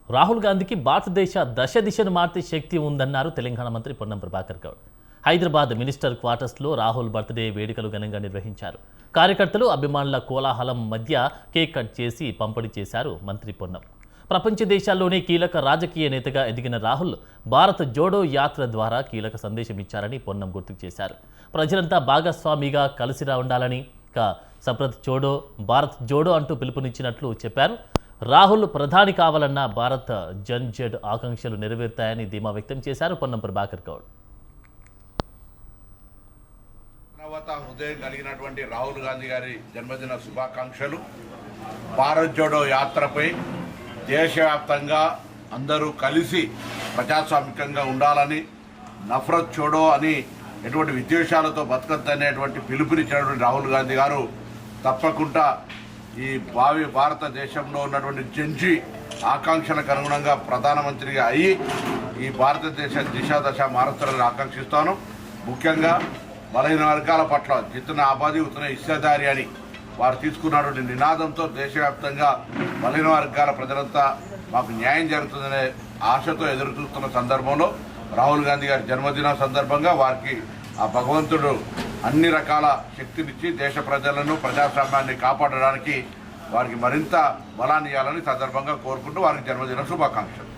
రాహుల్ గాంధీకి భారతదేశ దశ దిశను మార్చే శక్తి ఉందన్నారు తెలంగాణ మంత్రి పొన్నం ప్రభాకర్ గౌడ్. హైదరాబాద్ మినిస్టర్ క్వార్టర్స్లో రాహుల్ బర్త్డే వేడుకలు ఘనంగా నిర్వహించారు. కార్యకర్తలు అభిమానుల కోలాహలం మధ్య కేక్ కట్ చేసి పంపిణీ చేశారు మంత్రి పొన్నం. ప్రపంచ దేశాల్లోనే కీలక రాజకీయ నేతగా ఎదిగిన రాహుల్ భారత్ జోడో యాత్ర ద్వారా కీలక సందేశం ఇచ్చారని పొన్నం గుర్తు చేశారు. ప్రజలంతా భాగస్వామిగా కలిసిరా ఉండాలని, సప్రత్ జోడో భారత్ జోడో అంటూ పిలుపునిచ్చినట్లు చెప్పారు. రాహుల్ ప్రధాని కావాలన్న భారత్ జన్ జడ్ ఆకాంక్షలు నెరవేరుతాయని ధీమా వ్యక్తం చేశారు పొన్నం ప్రభాకర్ గౌడ్. హృదయం కలిగినటువంటి రాహుల్ గాంధీ గారి జన్మదిన శుభాకాంక్షలు. భారత్ జోడో యాత్రపై దేశవ్యాప్తంగా అందరూ కలిసి ప్రజాస్వామికంగా ఉండాలని, నఫరత్ చోడో అని ఎటువంటి విద్వేషాలతో బతకద్దనేటువంటి పిలుపునిచ్చినటువంటి రాహుల్ గాంధీ గారు తప్పకుండా ఈ భారతదేశంలో ఉన్నటువంటి జంజీ ఆకాంక్షలకు అనుగుణంగా ప్రధానమంత్రిగా అయ్యి ఈ భారతదేశ దిశాదశ మారుస్తారని ఆకాంక్షిస్తాను. ముఖ్యంగా బలహీన వర్గాల పట్ల జితన ఆబాది ఉతన హిస్సేదారి అని వారు తీసుకున్నటువంటి నినాదంతో దేశవ్యాప్తంగా బలహీన వర్గాల ప్రజలంతా మాకు న్యాయం జరుగుతుందనే ఆశతో ఎదురు చూస్తున్న సందర్భంలో రాహుల్ గాంధీ గారి జన్మదిన సందర్భంగా వారికి ఆ భగవంతుడు అన్ని రకాల శక్తినిచ్చి దేశ ప్రజలను ప్రజాస్వామ్యాన్ని కాపాడడానికి వారికి మరింత బలాన్ని ఇవ్వాలని సందర్భంగా కోరుకుంటూ వారికి జన్మదిన శుభాకాంక్షలు.